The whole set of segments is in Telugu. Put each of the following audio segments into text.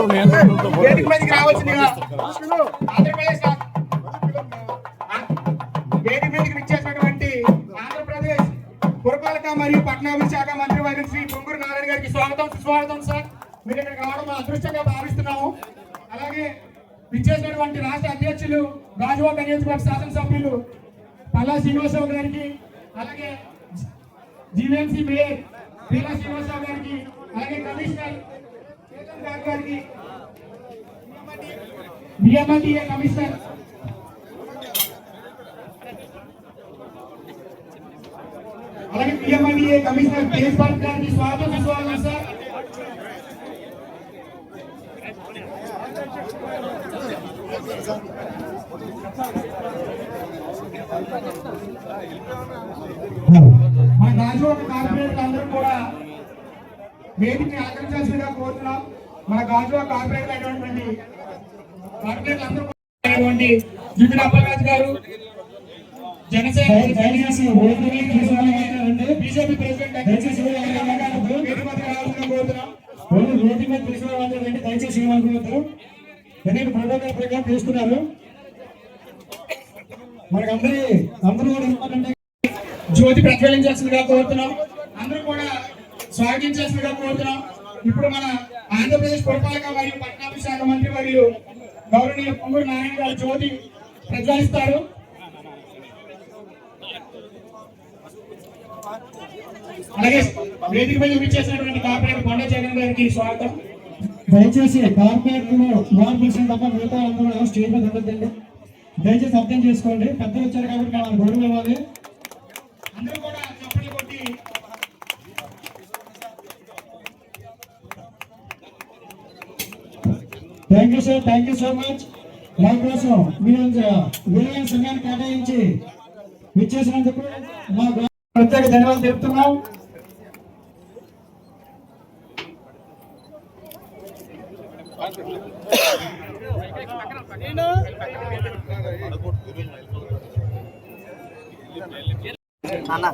వేదిక మీదకి రావాల్సిందిగా ఆంధ్రప్రదేశ్ వేదిక మీదకి విచ్చేసినటువంటి ఆంధ్రప్రదేశ్ పురపాలక మరియు పట్టణాభివృద్ధి శాఖ మంత్రి వర్గ శ్రీ పొంగూరు నారాయణ గారికి స్వాగతం సుస్వాగతం సార్. మీరు ఇక్కడికి రావడం మా అదృష్టంగా భావిస్తున్నాము. అలాగే విచ్చేసినటువంటి రాష్ట్ర అధ్యక్షులు గాజువాక నియోజకవర్గ శాసనసభ్యులు పల్లా శ్రీనివాసరావు గారికి, అలాగే జీవీఎంసీ మేయర్ పీలా శ్రీనివాసరావు గారికి, అలాగే కమిషనర్ గారికి, బిఎంఆర్డీఏ కమిషనర్ అలాగే బిఎంఆర్డీఏ కమిషనర్ కేఎస్ఆర్ గారికి స్వాగతం సుస్వాగతం సార్. మన గాజువాక కార్పొరేటర్లు అందరూ కూడా వేదికని ఆకర్షించాల్సిందిగా కోరుతున్నాం. మన గాజువాక కార్పొరేటర్ అయినటువంటి కార్పొరేటర్లు అందరూ జిడ్డు అప్పలరాజు గారు, జనసేన బీజేపీ ప్రెసిడెంట్ దయచేసి ప్రోటోకాల్ ప్రకారం తీసుకున్నారు. మనకి అందరూ కూడా ఏమంటే జ్యోతి ప్రజ్వలించాల్సిందిగా కోరుతున్నాం. అందరూ కూడా స్వాగతించాల్సిందిగా కోరుతున్నాం. ఇప్పుడు మన ఆంధ్రప్రదేశ్ పురపాలక మరియు పట్టణాభివృద్ధి శాఖ మంత్రి మరియు గౌరవనీయ పొంగూరు నారాయణ గారు జ్యోతి ప్రజ్వలిస్తారు. అలాగే వేదిక మీద విచ్చేసినటువంటి కార్పొరేటర్ కొండ జగన్ గారికి స్వాగతం. దయచేసి కార్పొరేటర్లు మార్పులు తప్ప మిగతా అందరూ స్టేజ్ మీద ఉండద్దండి. దయచేసి అర్థం చేసుకోండి. పెద్దలు వచ్చారు కాబట్టి మనం గౌరవం ఇవ్వాలి. అందరూ కూడా చప్పట్లు కొట్టి thank you sir, thank you so much. మా కోసం మీరు విలువైన సమయాన్ని కేటాయించి విచ్చేసినందుకు మా ప్రత్యేక ధన్యవాదాలు తెలుపుతున్నాం.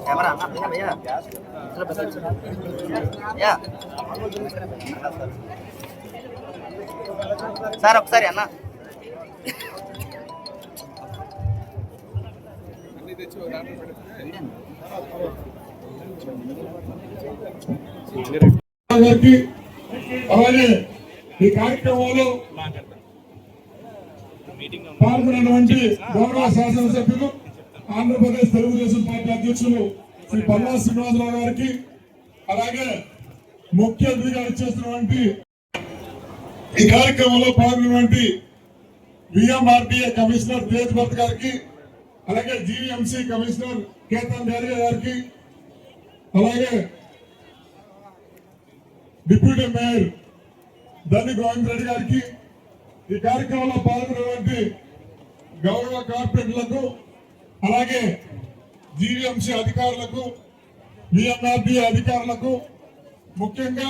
కెమెరా భయ్యా సార్ ఒకసారి అన్న అలాగే ఈ కార్యక్రమంలో పాల్గొన్నటువంటి గౌరవ శాసనసభ్యులు ఆంధ్రప్రదేశ్ తెలుగుదేశం పార్టీ అధ్యక్షులు శ్రీ పల్లా శ్రీనివాసరావు గారికి, అలాగే ముఖ్య అతిథిగా ఇచ్చేస్తున్నటువంటి ఈ కార్యక్రమంలో పాల్గొన్నటువంటి బిఎంఆర్డీఏ కమిషనర్ తేజ్ భరత్ గారికి, అలాగే జీవీఎంసీ కమిషనర్ కేతన్ గారికి, అలాగే డిప్యూటీ మేయర్ దండి గోవింద్ రెడ్డి గారికి, ఈ కార్యక్రమంలో పాల్గొన్నటువంటి గౌరవ కార్పొరేటర్లకు, అలాగే జీవీఎంసీ అధికారులకు, బిఎంఆర్డీఏ అధికారులకు, ముఖ్యంగా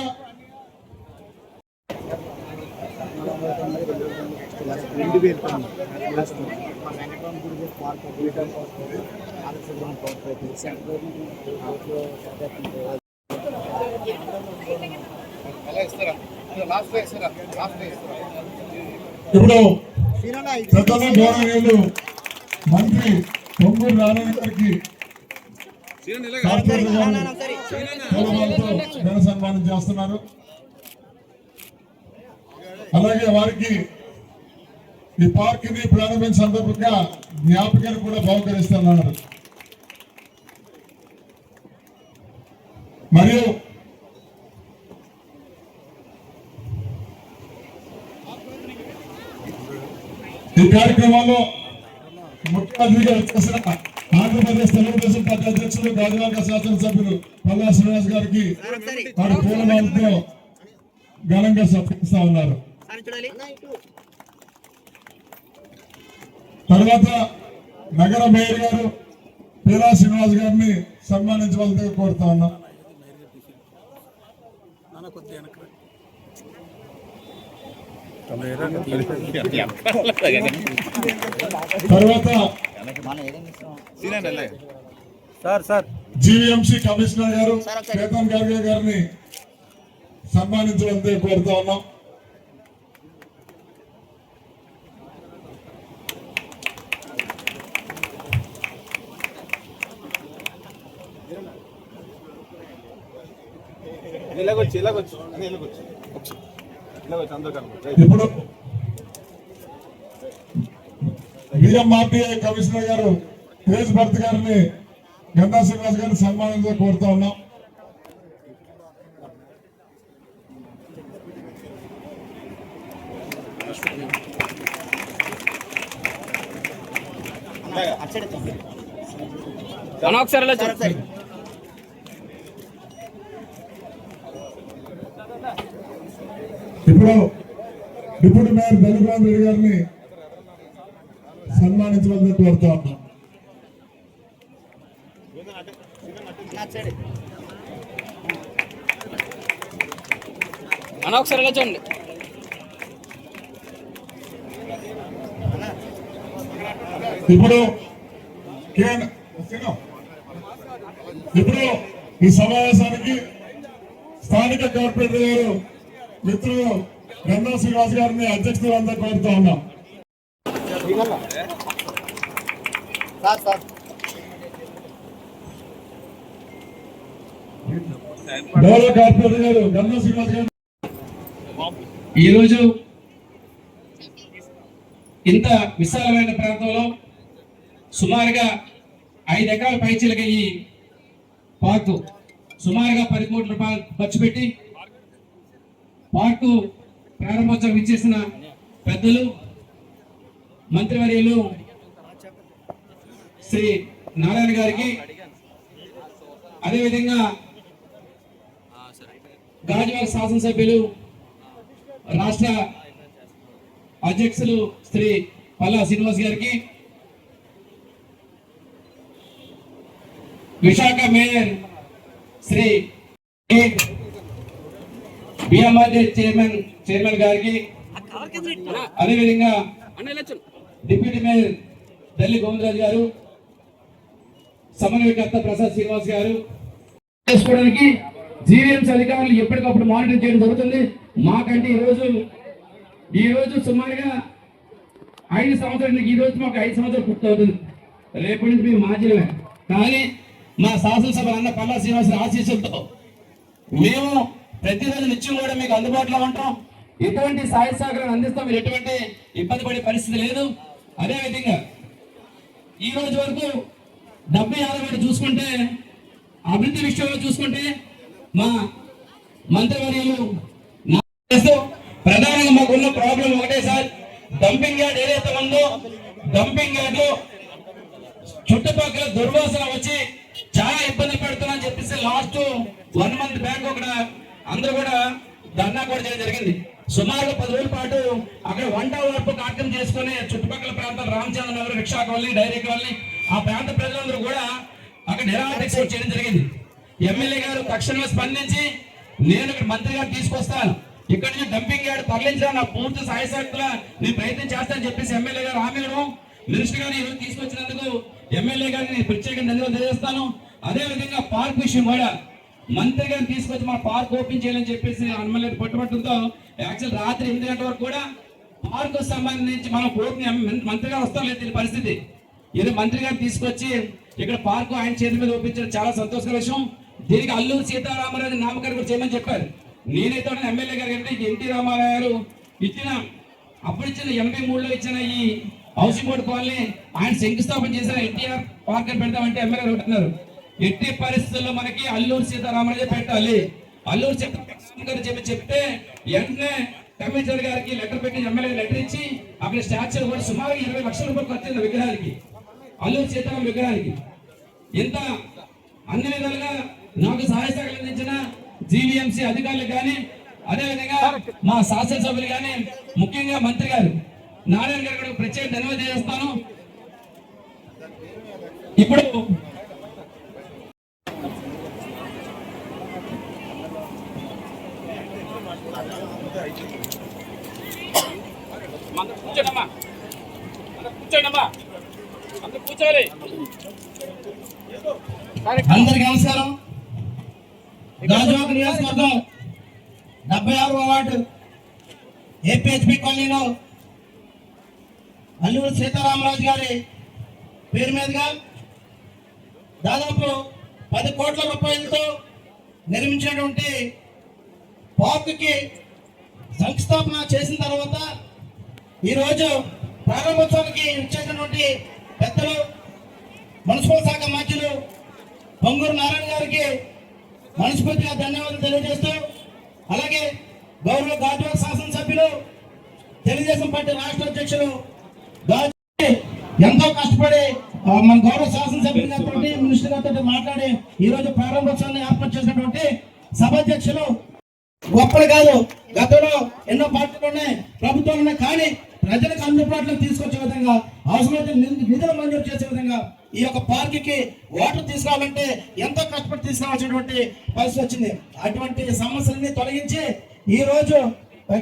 ఇప్పుడు పెద్దల గౌరవనీయులు మంత్రి పొంగూరు నారాయణ గారికి ఘన సన్మానం చేస్తున్నారు. అలాగే వారికి ఈ పార్క్ ని ప్రారంభించిన సందర్భంగా జ్ఞాపికను కూడా బహుకరిస్తున్నారు. మరియు ఈ కార్యక్రమంలో ముఖ్య అతిథిగా వచ్చేసిన ఆంధ్రప్రదేశ్ తెలుగుదేశం పార్టీ అధ్యక్షులు గాజువాక శాసనసభ్యులు పల్లా శ్రీనివాస్ గారికి వారి పూలమాలతో ఘనంగా సత్కరిస్తా ఉన్నారు. తర్వాత నగర మేయర్ గారు పీలా శ్రీనివాస్ గారిని సన్మానించవలసిందిగా కోరుతా ఉన్నాం. తర్వాత జీవీఎంసీ కమిషనర్ గారు కేతన్ గార్గే గారిని సన్మానించవలసిందిగా కోరుతా ఉన్నాం. ఇప్పుడు బిఎంఆర్టీఐ కమిషనర్ గారు తేజ్ భరత్ గారిని గంటా శ్రీనివాస్ గారిని సన్మానంగా కోరుతా ఉన్నాం. ఒకసారి ఇప్పుడు డిప్యూటీ మేయర్ దళిరామ్ రెడ్డి గారిని సన్మానించవలసి కోరుతా ఉన్నాం. ఒకసారి చూడండి. ఇప్పుడు ఈ సమావేశానికి స్థానిక కార్పొరేటర్ గారు మిత్రులు గంటా శ్రీనివాస్ గారిని అధ్యక్షులంతా కోరుతా ఉన్నాం. గౌరవ కార్పొరేటర్ గారు గంటా శ్రీనివాస్ గారు ఈరోజు ఇంత విశాలమైన ప్రాంతంలో సుమారుగా 5 ఎకరాల పైచీలకి ఈ పార్కు సుమారుగా 10 కోట్ల రూపాయలు ఖర్చు పెట్టి పార్కు ప్రారంభోత్సవం ఇచ్చేసిన పెద్దలు మంత్రివర్యులు శ్రీ నారాయణ గారికి, అదేవిధంగా గాజువాక శాసనసభ్యులు రాష్ట్ర అధ్యక్షులు శ్రీ పల్లా శ్రీనివాస్ గారికి, విశాఖ మేయర్ శ్రీ బిఎంఆర్టీ చైర్మన్ గారికి, అదేవిధంగా డిప్యూటీ మేయర్ దల్లి గోవిందరాజు గారు, సమన్వయకర్త ప్రసాద్ శ్రీనివాస్ గారు చేసుకోవడానికి జీవీఎంసీ అధికారులు ఎప్పటికప్పుడు మానిటర్ చేయడం జరుగుతుంది. మాకంటే ఈ రోజు సుమారుగా 5 సంవత్సరాలు, ఈ రోజు మాకు 5 సంవత్సరాలు పూర్తవుతుంది. రేపటి నుంచి మేము మాజీలమే, కానీ మా శాసనసభ అన్న పల్లా శ్రీనివాస ఆశీస్సులతో మేము ప్రతిరోజు నిత్యం కూడా మీకు అందుబాటులో ఉంటాం. ఎటువంటి సహాయ సహకారాన్ని అందిస్తాం. మీరు ఎటువంటి ఇబ్బంది పడే పరిస్థితి లేదు. అదేవిధంగా ఈ రోజు వరకు 76 చూసుకుంటే, అభివృద్ధి విషయంలో చూసుకుంటే మా మంత్రివర్యులు ప్రధానంగా మాకున్న ప్రాబ్లం ఒకటే సార్, డంపింగ్ యార్డ్ ఏదైతే ఉందో డంపింగ్ యార్డ్ లో చుట్టుపక్కల దుర్వాసన వచ్చి చాలా ఇబ్బంది పెడుతున్నాఅని చెప్పేసి లాస్ట్ 1 మంత్ బ్యాక్ అందరూ కూడా ధర్నా కూడా చేయడం జరిగింది. సుమారు 10 రోజుల పాటు అక్కడ వంట వార్పు కార్యక్రమం చేసుకుని చుట్టుపక్కల ప్రాంతాలు Ramachandra Nagar, rickshaw colony, dairy colony ఆ ప్రాంత ప్రజలందరూ కూడా అక్కడ నిరాహార దీక్ష చేయడం జరిగింది. ఎమ్మెల్యే గారు తక్షణమే స్పందించి నేను ఇక్కడ మంత్రి గారు తీసుకొస్తాను, ఇక్కడ నుంచి డంపింగ్ యార్డ్ తరలించడం నా పూర్తి సాయశక్తుల నేను ప్రయత్నం చేస్తానని చెప్పేసి ఎమ్మెల్యే గారు హామీ ఇవ్వడం, మినిస్టర్ గారు ఈరోజు తీసుకొచ్చినందుకు ఎమ్మెల్యే గారిని ప్రత్యేకంగా ధన్యవాదాలు తెలియజేస్తాను. అదేవిధంగా పార్క్ విషయం కూడా మంత్రి గారిని తీసుకొచ్చి మా పార్క్ ఓపెన్ చేయాలని చెప్పేసి ఎమ్మెల్యే పట్టుబట్టడంతో యాక్చువల్ రాత్రి 8 గంటల వరకు కూడా పార్కు సంబంధించి మనం మంత్రి గారు వస్తాం లేదు పరిస్థితి. ఇది మంత్రి గారు తీసుకొచ్చి ఇక్కడ పార్కు ఆయన చేతి మీద ఒప్పించడం చాలా సంతోషకర విషయం. దీనికి అల్లూరు సీతారామరాజు నామకరణం కూడా చేయమని చెప్పారు. నేనైతే ఎమ్మెల్యే గారు అంటే ఎన్టీ రామారావు గారు అప్పుడు ఇచ్చిన 83లో ఇచ్చిన ఈ హౌసింగ్ బోర్డు కాలనీ ఆయన శంకుస్థాపన చేసిన ఎన్టీఆర్ పార్క్ పెడతామంటే ఎమ్మెల్యే గారు అంటున్నారు. ఎట్టి పరిస్థితుల్లో మనకి అల్లూరు సీతారామరాజు పెట్టాలి. అల్లూరు సీతారామరాజు గారు చెప్తే వెంటనే కమిషనర్ గారికి లెటర్ పెట్టి ఎమ్మెల్యే లెటర్ ఇచ్చి అక్కడ స్టాచ్యూ కూడా సుమారు 20 లక్షల రూపాయలు ఖర్చు విగ్రహానికి, అల్లూరు సీతారాం విగ్రహానికి. ఇంత అన్ని విధాలుగా నాకు సహాయ సహకారాలు అందించిన జీవీఎంసీ అధికారులు కానీ, అదేవిధంగా మా శాసనసభ్యులు కానీ, ముఖ్యంగా మంత్రి గారు నారాయణ గారు కూడా ప్రత్యేక ధన్యవాదాలు చేస్తాను. ఇప్పుడు అందరికి నమస్కారం. గాజువాక నియోజకవర్గం 76వ వార్డు ఏపీహెచ్పి కాలనీలో అల్లూరు సీతారామరాజు గారి పేరు మీదుగా దాదాపు 10 కోట్ల రూపాయలతో నిర్మించినటువంటి పార్కుకి శంకుస్థాపన చేసిన తర్వాత ఈరోజు ప్రారంభోత్సవానికి ఇచ్చేసినటువంటి పెద్దలు మున్సిపల్ శాఖ మంత్రులు పొంగూరు నారాయణ గారికి మనస్ఫూర్తిగా ధన్యవాదాలు తెలియజేస్తూ, అలాగే గౌరవ గాజువాక శాసనసభ్యులు తెలుగుదేశం పార్టీ రాష్ట్ర అధ్యక్షులు ఎంతో కష్టపడి మన గౌరవ శాసనసభ్యులు గారితో మినిస్టర్ గారితో మాట్లాడి ఈ రోజు ప్రారంభోత్సవాన్ని ఏర్పాటు చేసినటువంటి సభాధ్యక్షులు గొప్పలు కాదు, గతంలో ఎన్నో పార్టీలు ఉన్నాయి, ప్రభుత్వాలు ఉన్నాయి, కానీ ప్రజలకు అందుబాటులోకి తీసుకొచ్చే విధంగా అవసరమైతే నిధులు మంజూరు చేసే విధంగా ఈ యొక్క పార్కుకి వాటర్ తీసుకురావాలంటే ఎంతో కష్టపడి తీసుకురావాల్సినటువంటి పరిస్థితి వచ్చింది. అటువంటి సమస్యలన్నీ తొలగించి ఈ రోజు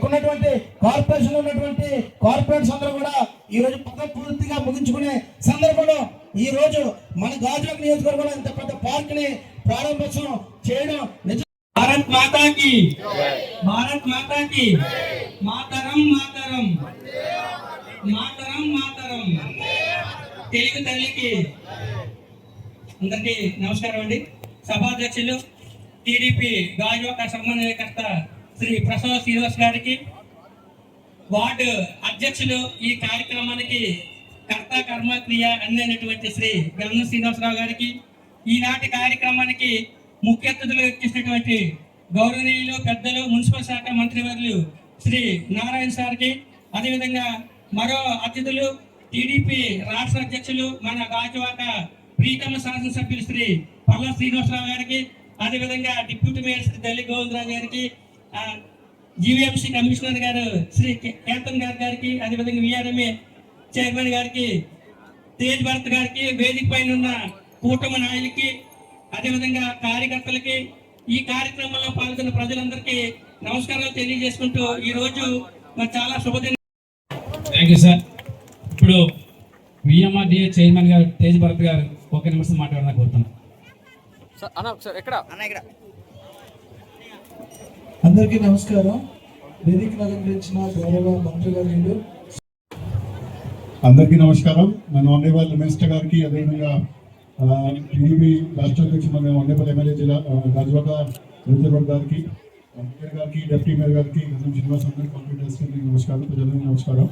ఉన్నటువంటి కార్పొరేషన్ ఉన్నటువంటి కార్పొరేట్స్ అందరూ కూడా ఈ రోజు పదవి పూర్తిగా ముగించుకునే సందర్భంలో ఈ రోజు మన గాజువాక నియోజకవర్గంలో ఇంత పెద్ద పార్క్ ని ప్రారంభోత్సవం చేయడం భారత్ మాతాకి, భారత్ మాతాకి, మాతరం మాతరం, మాతరం మాతరం, తెలుగు తల్లికి. అందరికీ నమస్కారం అండి. సభాధ్యక్షులు టీడీపీ గాజువాక సమన్వయకర్త శ్రీ ప్రసాద్ శ్రీనివాస్ గారికి, వార్డు అధ్యక్షులు ఈ కార్యక్రమానికి కర్త కర్మ క్రియ అన్నటువంటి శ్రీ గంగ శ్రీనివాసరావు గారికి, ఈనాటి కార్యక్రమానికి ముఖ్య అతిథులు ఇచ్చినటువంటి గౌరవనీయులు పెద్దలు మున్సిపల్ శాఖ మంత్రివర్యులు శ్రీ నారాయణ సార్కి, అదేవిధంగా మరో అతిథులు టీడీపీ రాష్ట్ర అధ్యక్షులు మన గాజువాక ప్రీతమ శాసనసభ్యులు శ్రీ పల్లా శ్రీనివాసరావు గారికి, అదేవిధంగా డిప్యూటీ మేయర్ శ్రీ దళి గోవిందరావు గారికి, జీవీఎంసీ కమిషనర్ గారు శ్రీ కేతన్ గారికి, అదేవిధంగా విఆర్ఎంఏ చైర్మన్ గారికి, తేజ్ భరత్ గారికి, వేదిక పైన ఉన్న కూటమి నాయకులకి, అదేవిధంగా కార్యకర్తలకి, ఈ కార్యక్రమంలో పాల్గొన్న ప్రజలందరికీ నమస్కారాలు తెలియజేసుకుంటూ ఈ రోజు మరి చాలా శుభదినం. Thank you sir. ఇప్పుడు విఎంఆర్డిఏ చైర్మన్ గారు తేజ్ భరత్ గారు ఒక నిమిషం మాట్లాడాలని కోరుతున్నాను. అందరికీ నమస్కారం. వేదికను అలంకరించిన గౌరవ మంత్రి గారు, అందరికీ నమస్కారం. మన ఆనరేబుల్ మినిస్టర్ గారికి, అదేవిధంగా టీడీపీ రాష్ట్ర అధ్యక్షుడు మన ఆనరేబుల్ ఎమ్మెల్యే జిల్లా గాజువాక నియోజకవర్గ గారికి, మేయర్ గారికి, డిప్యూటీ మేయర్ గారికి, శ్రీనివాస్ అందరికీ కాంపిటెన్స్ నమస్కారం. ప్రజలకు నమస్కారం.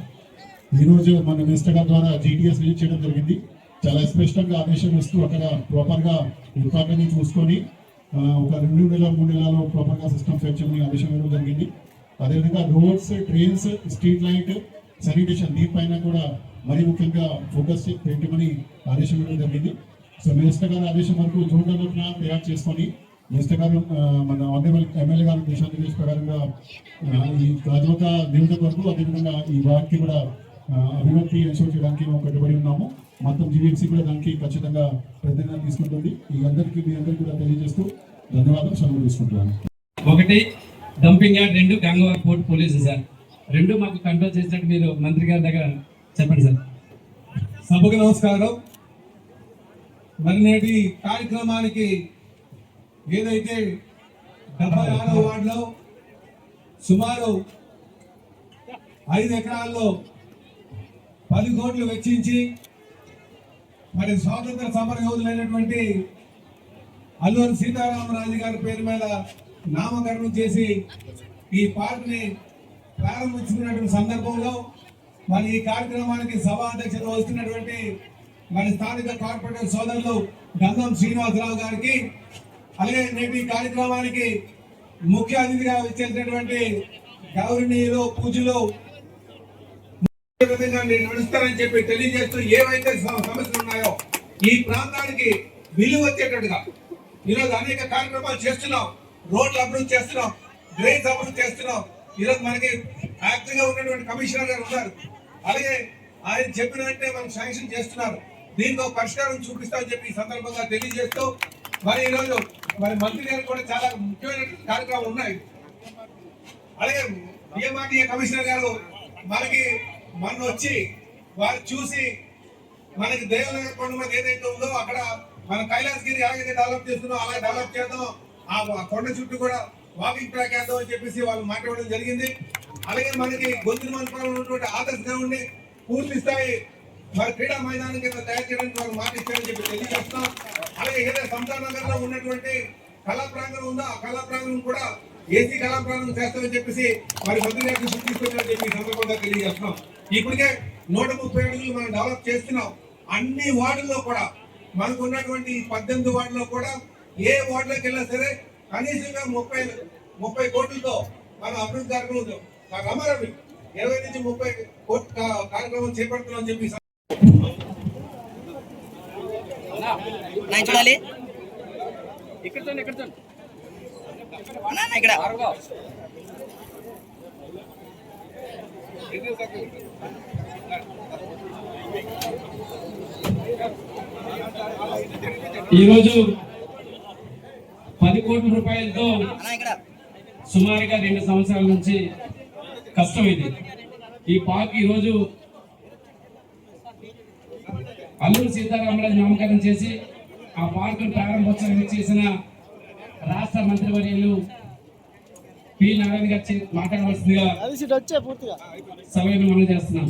ఈరోజు మన మినిస్టర్ గారి ద్వారా జీటీఎస్ రిలీజ్ చేయడం జరిగింది. చాలా స్పష్టంగా ఆదేశం ఇస్తూ అక్కడ ప్రాపర్గా డిపార్ట్మెంట్ చూసుకొని ఒక 2 నెలలు 3 నెలల్లో ప్రాపర్గా సిస్టమ్ సెట్ చేయమని ఆదేశం ఇవ్వడం జరిగింది. అదేవిధంగా roads, trains, street light, sanitation దీనిపైన కూడా మరీ ముఖ్యంగా ఫోకస్ పెట్టమని ఆదేశం ఇవ్వడం జరిగింది. సో మినిస్టర్ గారి ఆదేశం వరకు జూన్ నెలలో ప్లాన్ తయారు చేసుకొని మినిస్టర్ గారు మన ఆనరేబుల్ ఎమ్మెల్యే గారు దిశానిర్దేశ ప్రకారంగా ఈ గాజువాక నియోజకవర్గం అదేవిధంగా ఈ వార్డుకి కూడా అభివృద్ధి ఎన్షూర్ చేయడానికి మేము కట్టుబడి ఉన్నాము. మొత్తం జీవీఎంసీ కూడా దానికి ఖచ్చితంగా ప్రతిగా తీసుకుంటుంది. మీ అందరికీ కూడా తెలియజేస్తూ ధన్యవాదాలు సెలవు తీసుకుంటున్నాను. 1 డంపింగ్ యార్డ్, 2 గంగవాక పోర్ట్ పోలీసు సార్. 2 మాకు కంట్రోల్ చేసినట్టు మీరు మంత్రి గారి దగ్గర చెప్పండి సార్. సభకు నమస్కారం. మరి నేటి కార్యక్రమానికి ఏదైతే 76వ వార్డులో సుమారు 5 ఎకరాల్లో 10 కోట్లు వెచ్చించి మరి స్వాతంత్ర సమర యోధులైనటువంటి అల్లూరి సీతారామరాజు గారి పేరు మీద నామకరణం చేసి ఈ పార్క్ని ప్రారంభించుకున్నటువంటి సందర్భంలో మరి ఈ కార్యక్రమానికి సభాధ్యక్షత వస్తున్నటువంటి మరి స్థానిక కార్పొరేటర్ సోదరులు గంగం శ్రీనివాసరావు గారికి, అలాగే నేటి కార్యక్రమానికి ముఖ్య అతిథిగా వచ్చేసినటువంటి గౌరవనీయులు పూజలు విధంగా నేను నడుస్తానని చెప్పి తెలియజేస్తూ ఏవైతే సమస్యలు ఉన్నాయో ఈ ప్రాంతానికి విలువ వచ్చేటట్టుగా ఈరోజు అనేక కార్యక్రమాలు చేస్తున్నాం. రోడ్లు అభివృద్ధి చేస్తున్నాం, డ్రైన్స్ అభివృద్ధి చేస్తున్నాం. ఈరోజు మనకి యాక్టివ్ గా ఉన్నటువంటి కమిషనర్ గారు ఉన్నారు. అలాగే ఆయన చెప్పిన వెంటనే మనం శాంక్షన్ చేస్తున్నారు. దీనికి ఒక పరిష్కారం చూపిస్తామని చెప్పి ఈ సందర్భంగా తెలియజేస్తూ మరి ఈరోజు మరి మంత్రి గారు కూడా చాలా ముఖ్యమైన కార్యక్రమాలు ఉన్నాయి. అలాగే బిఎంఆర్డీఏ కమిషనర్ గారు మనకి మొన్న వచ్చి వారు చూసి మనకి దేవనగర్ కొండ మీద ఏదైతే ఉందో అక్కడ మన కైలాసగిరి ఎలాగైతే డెవలప్ చేస్తున్నాం అలా డెవలప్ చేద్దాం, ఆ కొండ చుట్టూ కూడా వాకింగ్ ట్రాక్ వేద్దాం అని చెప్పేసి వాళ్ళు మాట్లాడడం జరిగింది. అలాగే మనకి గొంతుల మండపంలో ఉన్నటువంటి ఆదర్శ గ్రౌండ్ ని పూర్తి స్థాయి మరి క్రీడా మైదానం కింద తయారు చేయడానికి వాళ్ళు మాట ఇచ్చారని చెప్పి తెలియజేస్తున్నాం. అలాగే ఏదైతే సంతానగర్ లో ఉన్నటువంటి కళా ప్రాంగణం ఉందో ఆ కళా ప్రాంగణం కూడా ఏసీ కళాప్రాణం చేస్తామని చెప్పేసి మరి మంత్రి గారికి సూచిస్తున్నారని చెప్పి ఈ సందర్భంగా తెలియజేస్తున్నాం. ఇప్పటికే 130 అడుగులు మనం డెవలప్ చేస్తున్నాం. అన్ని వార్డుల్లో కూడా మనకు ఉన్నటువంటి 18 వార్డులో కూడా ఏ వార్డులోకి వెళ్ళినా సరే కనీసంగా 30 కోట్లతో మన అభివృద్ధి కార్యక్రమం రమారవి 20 నుంచి 30 కోట్ల కార్యక్రమం చేపడుతున్నాం చెప్పి చూడాలి. ఇక్కడ చూడండి, ఇక్కడ చూడండి, ఇక్కడ ఈరోజు 10 కోట్ల రూపాయలతో సుమారుగా 2 సంవత్సరాల నుంచి కష్టం ఇది. ఈ పార్క్ ఈరోజు అల్లూరి సీతారామరాజు నామకరణం చేసి ఆ పార్కును ప్రారంభోత్సవం చేసిన రాష్ట్ర మంత్రివర్యులు పి నారాయణ గారు మాట్లాడవలసిందిగా సభను మనం చేస్తున్నాం.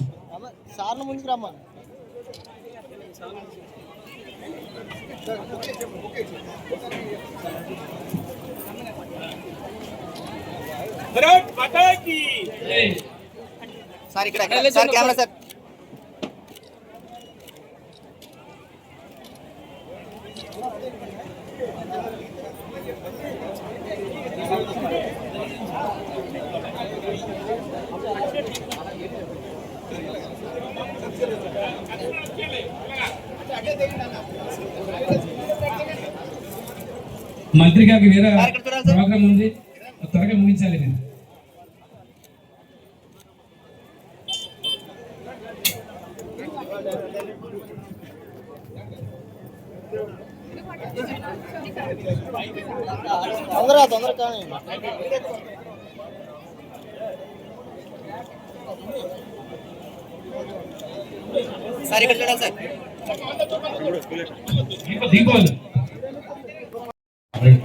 సార్ ఇక్కడ సార్ కెమెరా సార్. మంత్రి గారికి వేరే ప్రోగ్రామ్ ఉంది, త్వరగా ముగించాలి. నేను తొందరగా సార్ ఇక్కడ చూడాలి సార్. దీపావళి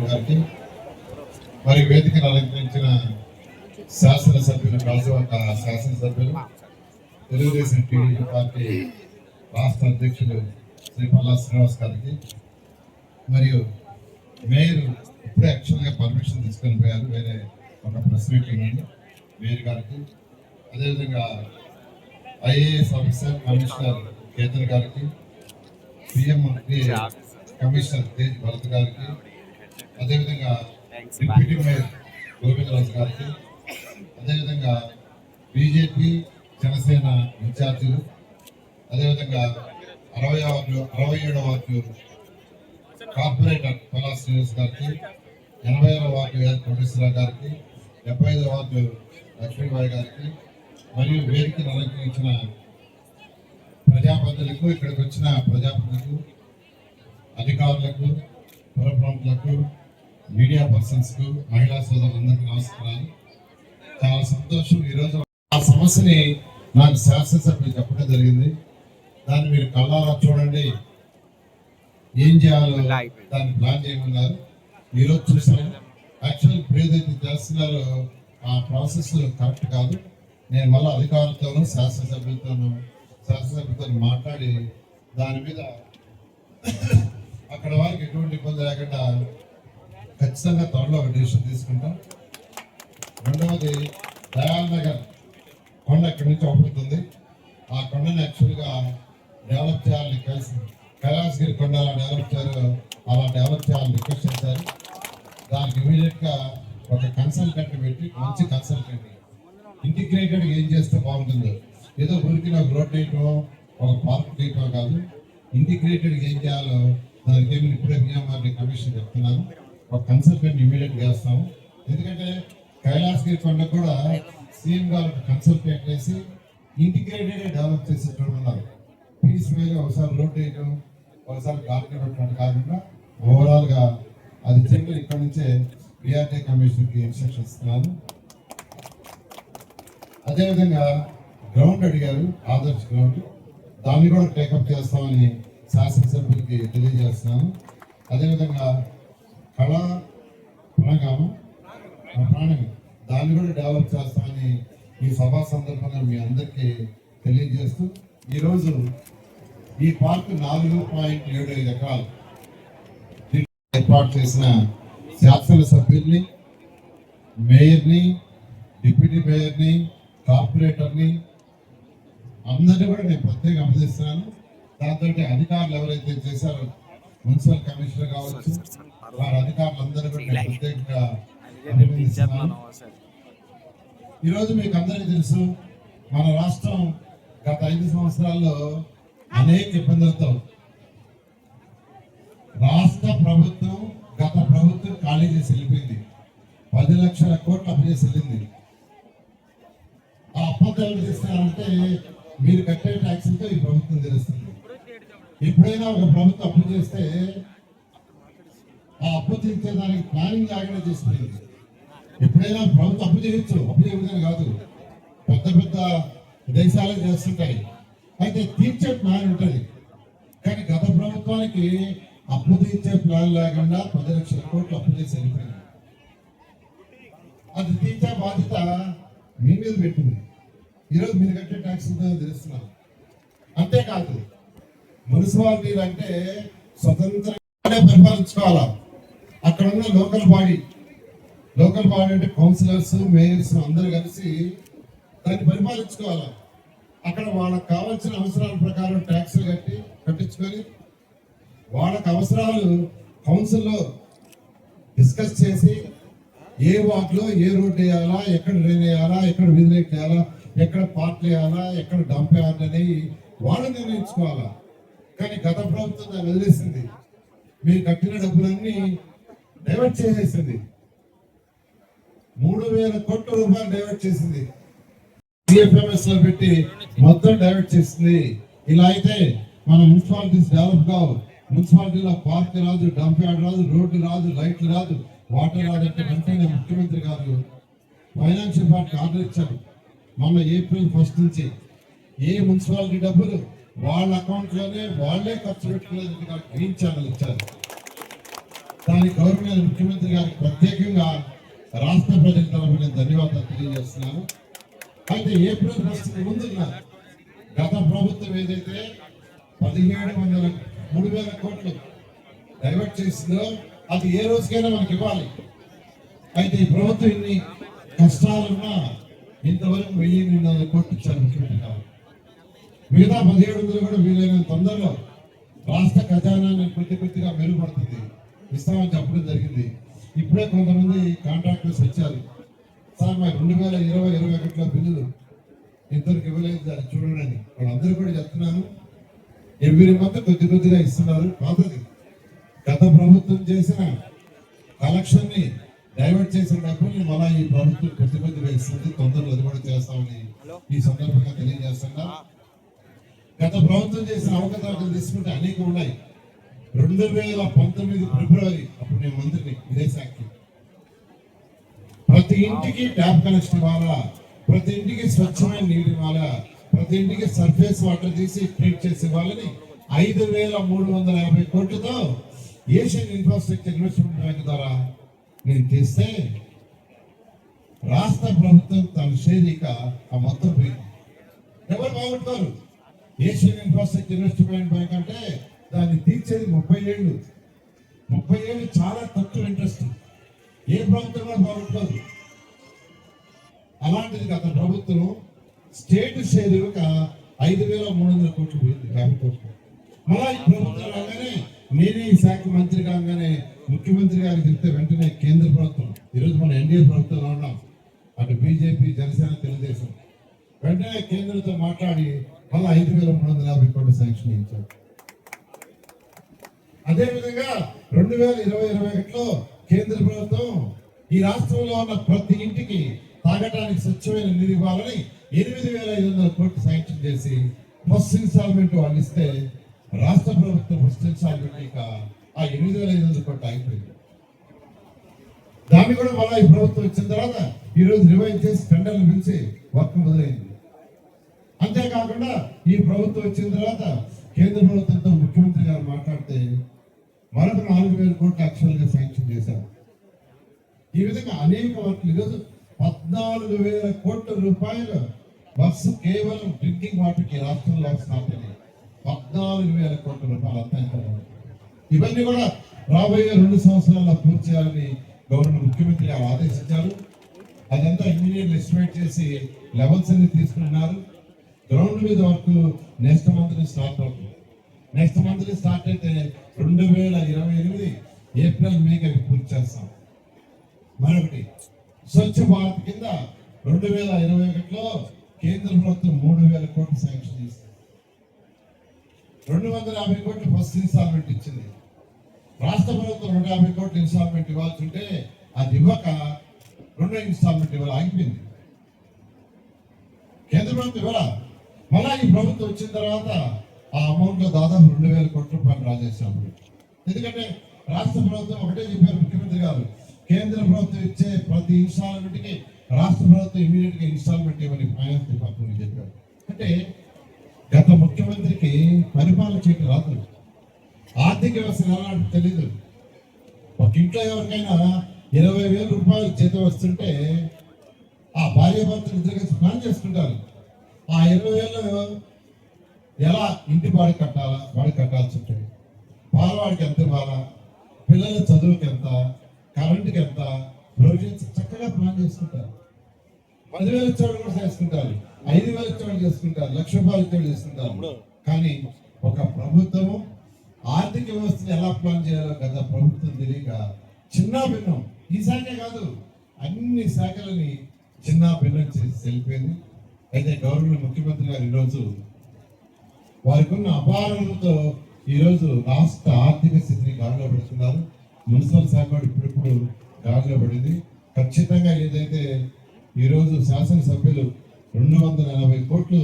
గారికి మరి వేదికను అలంకరించిన శాసనసభ్యులు రాజువాక శాసనసభ్యులు తెలుగుదేశం టీడీపీ పార్టీ రాష్ట్ర అధ్యక్షులు శ్రీ పల్లా శ్రీనివాస్ గారికి మరియు మేయర్ ఇప్పుడే యాక్చువల్గా పర్మిషన్ తీసుకొని పోయారు వేరే ఒక ప్రెస్ మీటింగ్ నుండి మేయర్ గారికి, అదేవిధంగా ఐఏఎస్ ఆఫీసర్ కమిషనర్ కేతన్ గారికి, పిఎం కమిషనర్ తేజ్ భరత్ గారికి, అదేవిధంగా డిప్యూటీ మేయర్ గోవిందరాజు గారికి, అదేవిధంగా బీజేపీ జనసేన ఇన్ఛార్జీలు, అదేవిధంగా 67వ వార్డు కార్పొరేటర్ పల్లా శ్రీనివాస్ గారికి, 80వ వార్డు ఎల్ కోటేశ్వరరావు గారికి, 75వ వార్డు లక్ష్మీబాయి గారికి మరియు వేదికను అలంకరించిన ప్రజాప్రతినిధులకు, ఇక్కడికి వచ్చిన ప్రజాప్రతినిధులకు, అధికారులకు, పుర ప్రముఖులకు, మీడియా పర్సన్స్కు, మహిళా సోదరులందరికీ నమస్కారాలు. చాలా సంతోషం. ఈరోజు ఆ సమస్యని నాకు శాసనసభ్యులు చెప్పడం జరిగింది. దాన్ని మీరు కళ్ళారా చూడండి, ఏం చేయాలో దాన్ని ప్లాన్ చేయమన్నారు. ఈరోజు చూసాను. యాక్చువల్ ఇప్పుడు ఏదైతే చేస్తున్నారో ఆ ప్రాసెస్ కరెక్ట్ కాదు. నేను మళ్ళీ అధికారులతోనూ శాసనసభ్యులతో మాట్లాడి దాని మీద అక్కడ వారికి ఎటువంటి ఇబ్బంది లేకుండా ఖచ్చితంగా త్వరలో ఒక డిసిషన్ తీసుకుంటాం. రెండవది దయాల్ నగర్ కొండ ఇక్కడి నుంచి అవుతుంది. ఆ కొండని యాక్చువల్గా డెవలప్ చేయాలని కైలాసగిరి కొండ అలా డెవలప్ చేయాలో అలా డెవలప్ చేయాలని రిక్వెస్ట్ చేశారు. దానికి ఇమీడియట్గా ఒక కన్సల్టెంట్ పెట్టి మంచి కన్సల్టెంట్ ఇంటిగ్రేటెడ్ ఏం చేస్తే బాగుంటుందో, ఏదో ఊరికి ఒక రోడ్ వేయటం ఒక పార్క్ వేయటం కాదు, ఇంటిగ్రేటెడ్ ఏం చేయాలో దానికి ఏమి ఇప్పుడే బిఎంఆర్డీ కమిషన్ చెప్తున్నాను. ఒక కన్సల్టెంట్ ఇమీడియట్గా వేస్తాము. ఎందుకంటే కైలాసగిరి కొండ కూడా సీఎం గారు ఒక కన్సల్టెంట్ వేసి ఇంటిగ్రేటెడ్ డెవలప్ చేసేటప్పుడు ఉన్నారు. పీస్ఫుల్గా ఒకసారి రోడ్ వేయటం ఒకసారి గార్డెన్ పెట్టడం కాకుండా ఓవరాల్గా అది చేయడం ఇక్కడ నుంచే బిఆర్టీ కమిషన్కి ఇన్స్ట్రక్షన్స్ ఇస్తున్నాను. అదేవిధంగా గ్రౌండ్ అడిగారు, ఆదర్శ్ గ్రౌండ్, దాన్ని కూడా టేకప్ చేస్తామని శాసనసభ్యులకి తెలియజేస్తున్నాను. అదేవిధంగా కళా ప్రాణం దాన్ని కూడా డెవలప్ చేస్తామని ఈ సభా సందర్భంగా మీ అందరికీ తెలియజేస్తూ, ఈరోజు ఈ పార్క్ 4.75 ఎకరాలు ఏర్పాటు చేసిన శాసనసభ్యుల్ని మేయర్ని, డిప్యూటీ మేయర్ని, కార్పొరేటర్ని అందరినీ కూడా నేను ప్రత్యేకంగా అభినందిస్తున్నాను. దాంతో అధికారులు ఎవరైతే చేశారో మున్సిపల్ కమిషనర్ కావచ్చు, వారి అధికారులందరూ కూడా నేను ప్రత్యేకంగా అభినందిస్తున్నాను. ఈరోజు మీకు అందరికీ తెలుసు, మన రాష్ట్రం గత 5 సంవత్సరాల్లో అనేక ఇబ్బందులతో రాష్ట్ర ప్రభుత్వం గత ప్రభుత్వం ఖాళీ చేసి వెళ్ళిపోయింది. 10 లక్షల కోట్లు అప్పు చేసి వెళ్ళింది. ఆ అప్పులు ఎవరు చేస్తారంటే మీరు కట్టే ట్యాక్సులతో ఈ ప్రభుత్వం తెలుస్తుంది. ఎప్పుడైనా ఒక ప్రభుత్వం అప్పు చేస్తే ఆ అప్పు తీర్చేదానికి ప్లానింగ్ లాగానే చేసిపోయింది. ఎప్పుడైనా ప్రభుత్వం అప్పు చేయొచ్చు, అప్పు చేయకూడదని కాదు, పెద్ద పెద్ద దేశాలే చేస్తుంటాయి, అయితే తీర్చే ప్లాన్ ఉంటుంది. కానీ గత ప్రభుత్వానికి అప్పు తీర్చే ప్లాన్ లేకుండా 10 లక్షల కోట్లు అప్పు చేసి వెళ్ళిపోయింది. అది తీర్చే బాధ్యత మీ మీద పెట్టింది. ఈరోజు మీరు కట్టే ట్యాక్స్ తెలుస్తున్నాం. అంతేకాదు, మున్సిపాలిటీలు అంటే స్వతంత్రంగానే పరిపాలించుకోవాలా. అక్కడ ఉన్న లోకల్ బాడీ అంటే కౌన్సిలర్స్, మేయర్స్ అందరూ కలిసి దాన్ని పరిపాలించుకోవాలా. అక్కడ వాళ్ళకి కావాల్సిన అవసరాల ప్రకారం ట్యాక్సులు కట్టించుకొని వాళ్ళకి అవసరాలు కౌన్సిల్లో డిస్కస్ చేసి ఏ వార్డులో ఏ రోడ్డు వేయాలా, ఎక్కడ డ్రైన్ వేయాలా, ఎక్కడ వీధి లైట్ వేయాలా, ఎక్కడ పార్ట్లు వేయాలా, ఎక్కడ డంప్ వేయాలని వాళ్ళు నిర్ణయించుకోవాలా. కానీ గత ప్రభుత్వం దాన్ని వదిలేసింది. మీరు కట్టిన డబ్బులన్నీ డైవర్ట్ చేసేసింది. 3,000 కోట్ల రూపాయలు డైవర్ట్ చేసింది. CFMS లో పెట్టి మొత్తం డైవర్ట్ చేసింది. ఇలా అయితే మన మున్సిపాలిటీస్ డెవలప్ కావు. మున్సిపాలిటీలో పార్క్ రాదు, డంప్ యార్డ్ రాదు, రోడ్డు రాదు, లైట్లు రాదు, వాటర్ రాదంటే వెంటనే ముఖ్యమంత్రి గారు ఫైనాన్షియల్ పార్టీ ఆర్డర్ ఇచ్చారు. మొన్న April 1 నుంచి ఏ మున్సిపాలిటీ డబ్బులు వాళ్ళ అకౌంట్లోనే వాళ్ళే ఖర్చు పెట్టుకునేందుకు గ్రీన్ ఛానల్ ఇచ్చారు. దానికి గవర్నమెంట్ ముఖ్యమంత్రి గారికి ప్రత్యేకంగా రాష్ట్ర ప్రజల తరఫున నేను ధన్యవాదాలు తెలియజేస్తున్నాను. అయితే April 1 ముందున్న గత ప్రభుత్వం ఏదైతే 3,000 కోట్లు డైవర్ట్ చేసిందో అది ఏ రోజుకైనా మనకి ఇవ్వాలి. అయితే ఈ ప్రభుత్వం ఇన్ని కష్టాలున్నా ఇంతవరకు 1,800 కోట్లు ఇచ్చారు ముఖ్యమంత్రి గారు. మిగతా 1,700 కూడా వీలైనంత తొందరలో రాష్ట్ర ఖజానాన్ని కొద్దిగా మెరుగుపడుతుంది, ఇస్తామని చెప్పడం జరిగింది. ఇప్పుడే కొంతమంది కాంట్రాక్టర్స్ వచ్చారు, సార్ మా 2020-21లో బిల్లులు ఇంతవరకు ఇవ్వలేదు దాన్ని చూడండి. వాళ్ళందరూ కూడా చెప్తున్నాను, ఎవ్రీ మంత్ కొద్దిగా ఇస్తున్నారు. పాతది గత ప్రభుత్వం చేసిన కలెక్షన్ ని డైవర్ట్ చేసిన డబ్బుల్ని మళ్ళా ఈ ప్రభుత్వం కొద్దిగా ఇస్తుంది. తొందరలో అది కూడా చేస్తామని ఈ సందర్భంగా తెలియజేస్తున్నా. గత ప్రభుత్వం చేసిన అవకతవకలు తీసుకుంటే అనేక ఉన్నాయి. 2019 ఫిబ్రవరి అప్పుడు నేను మంత్రిని విదేశాఖకి, ప్రతి ఇంటికి ట్యాప్ కనెక్షన్ ఇవ్వాలా, ప్రతి ఇంటికి స్వచ్ఛమైన నీరు ఇవ్వాలా, ప్రతి ఇంటికి సర్ఫేస్ వాటర్ తీసి ట్రీట్ చేసి ఇవ్వాలని 5,350 కోట్లతో ఏషియన్ ఇన్ఫ్రాస్ట్రక్చర్ ఇన్వెస్ట్మెంట్ బ్యాంక్ ద్వారా నేను తీస్తే రాష్ట్ర ప్రభుత్వం తన షేరిక ఆ మొత్తం పోయింది. ఎవరు బాగుంటారు? ఏషియన్ ఇన్ఫ్రాస్ట్రక్చర్ ఇన్వెస్ట్మెంట్ బ్యాంక్ అంటే దాన్ని తీర్చేది 30 ఏళ్ళు. 30 ఏళ్ళు చాలా తక్కువ ఇంట్రెస్ట్. ఏ ప్రభుత్వం కూడా బాగుంటుంది. అలాంటిది గత ప్రభుత్వం స్టేట్ షేరుగా 5,300 కోట్లు పోయింది, 50 కోట్లు. మళ్ళా ఈ ప్రభుత్వం రాగానే నేనే ఈ శాఖ మంత్రి కాగానే ముఖ్యమంత్రి గారికి చెప్తే వెంటనే కేంద్ర ప్రభుత్వం, ఈరోజు మన ఎన్డీఏ ప్రభుత్వంలో ఉన్నాం, అటు బీజేపీ, జనసేన, తెలుగుదేశం, వెంటనే కేంద్రంతో మాట్లాడి మళ్ళీ 5,350 కోట్లు శాంక్షన్ ఇచ్చారు. అదేవిధంగా 2020-21లో కేంద్ర ప్రభుత్వం ఈ రాష్ట్రంలో ఉన్న ప్రతి ఇంటికి తాగటానికి స్వచ్ఛమైన నీరు ఇవ్వాలని 8,500 కోట్లు శాంక్షన్ చేసి ఫస్ట్ ఇన్స్టాల్మెంట్ వాళ్ళు ఇస్తే రాష్ట్ర ప్రభుత్వం ఫస్ట్ ఇన్స్టాల్మెంట్ ఇక ఆ 8,500 కోట్లు అయిపోయింది. దాన్ని కూడా మళ్ళీ ఈ ప్రభుత్వం వచ్చిన తర్వాత ఈరోజు రివైవ్ చేసి టెండర్లు పిలిచి వర్క్ మొదలైంది. అంతేకాకుండా ఈ ప్రభుత్వం వచ్చిన తర్వాత కేంద్ర ప్రభుత్వంతో ముఖ్యమంత్రి గారు మాట్లాడితే మరొక 4,000 కోట్లు యాక్చువల్గా శాంక్షన్ చేశారు. ఈ విధంగా అనేక వర్క్లు ఈరోజు 14,000 కోట్ల రూపాయలు వర్క్స్ కేవలం డ్రింకింగ్ వాటర్కి రాష్ట్రంలో స్టార్ట్ అయ్యాయి. 14,000 కోట్ల రూపాయలు అంతా. ఇవన్నీ కూడా రాబోయే 2 సంవత్సరాల్లో పూర్తి చేయాలని గవర్నర్ ముఖ్యమంత్రి గారు ఆదేశించారు. అదంతా ఇమీడియట్ ఎస్టిమేట్ చేసి లెవెల్స్ అన్ని తీసుకుంటున్నారు. గ్రౌండ్ మీద వర్క్ నెక్స్ట్ మంత్ స్టార్ట్ అవుతుంది. నెక్స్ట్ మంత్ స్టార్ట్ అయితే 2028 ఏప్రిల్ మేకి అవి పూర్తి చేస్తాం. మరొకటి స్వచ్ఛ భారత్ కింద 2021లో కేంద్ర ప్రభుత్వం 3000 కోట్లు శాంక్షన్ చేసింది. 250 కోట్లు ఫస్ట్ ఇన్స్టాల్మెంట్ ఇచ్చింది. రాష్ట్ర ప్రభుత్వం 150 కోట్లు ఇన్స్టాల్మెంట్ ఇవ్వాల్సి ఉంటే అది ఇవ్వక 2 ఇన్స్టాల్మెంట్ ఇవ్వాలి, ఆగిపోయింది. కేంద్ర ప్రభుత్వం ఇవ్వాల. మళ్ళా ఈ ప్రభుత్వం వచ్చిన తర్వాత ఆ అమౌంట్ లో దాదాపు 2000 కోట్ల రూపాయలు డ్రా చేసినప్పుడు, ఎందుకంటే రాష్ట్ర ప్రభుత్వం ఒకటే చెప్పారు ముఖ్యమంత్రి గారు, కేంద్ర ప్రభుత్వం ఇచ్చే ప్రతి ఇన్స్టాల్మెంట్ కి రాష్ట్ర ప్రభుత్వం ఇమీడియట్ గా ఇన్స్టాల్మెంట్ ఇవ్వని ఫైనాన్స్ డిపార్ట్మెంట్ చెప్పారు. అంటే గత ముఖ్యమంత్రికి పరిపాలన చేయడం రాదు, ఆర్థిక వ్యవస్థ ఎలా తెలీదు. ఒక ఇంట్లో ఎవరికైనా 20,000 రూపాయలు జీతం వస్తుంటే ఆ భార్య భర్తలు ఇద్దరు కలిసి ప్లాన్ చేసుకుంటారు. ఆ 20,000 ఎలా ఇంటి బాడి కట్టాలా, బాడి కట్టాల్సి ఉంటుంది, పాలవాడికి ఎంత ఇవ్వాలా, పిల్లల చదువుకి ఎంత, కరెంటుకి ఎంత, ప్రొవిజన్స్ చక్కగా ప్లాన్ చేసుకుంటారు. 10,000 ఇచ్చేవాళ్ళు కూడా చేసుకుంటారు, 5,000 ఇచ్చేవాళ్ళు చేసుకుంటారు, 1,00,000 రూపాయలు ఇచ్చేవాళ్ళు చేసుకుంటారు. కానీ ఒక ప్రభుత్వము ఆర్థిక వ్యవస్థను ఎలా ప్లాన్ చేయాలో గత ప్రభుత్వం తెలియక చిన్న భిన్నం, ఈ శాఖే కాదు అన్ని శాఖలని చిన్న భిన్నం చేసి వెళ్ళిపోయింది. అయితే గౌరవ ముఖ్యమంత్రి గారు ఈరోజు వారికి ఉన్న అపారంతో ఈరోజు రాష్ట్ర ఆర్థిక స్థితిని గాడిలో పెడుతున్నారు. మున్సిపల్ శాఖ ఇప్పుడు గాడిలో పడింది. ఖచ్చితంగా ఏదైతే ఈరోజు శాసనసభ్యులు 240 కోట్లు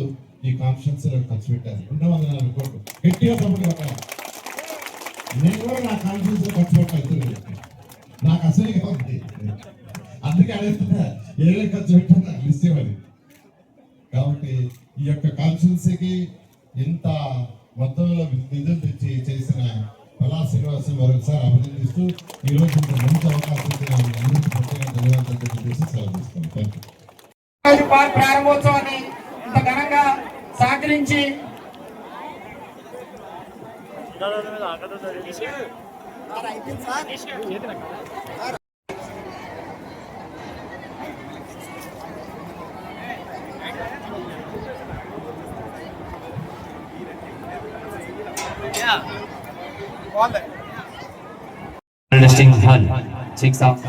ఈ కాన్స్టిట్యూన్సీలో ఖర్చు పెట్టారు. 240 కోట్లు గట్టిగా సపోర్ట్ పెట్టాలి. నేను కూడా నా కాన్స్టిట్యూన్సీలో ఖర్చు పెట్టాలి, నాకు అసలుగా ఉంది. అందుకే అడుగుతున్నా ఏమేమి ఖర్చు పెట్టా నాకు లిస్ట్ ఇవ్వాలి. కాబట్టి ఈ యొక్క కాన్స్టిట్యూన్సీకి ఇంత మొత్తంలో నిధులు తెచ్చి చేసిన కళా శ్రీనివాసం మరొకసారి అభినందిస్తూ ఈరోజు ఇంత మంచి అవకాశం ధన్యవాదాలు తెలియజేసి సెలవు తీసుకున్నాను. Thank you. పార్క్ ప్రారంభోత్సవాన్ని ఇంత ఘనంగా సహకరించి Understanding 1 6 out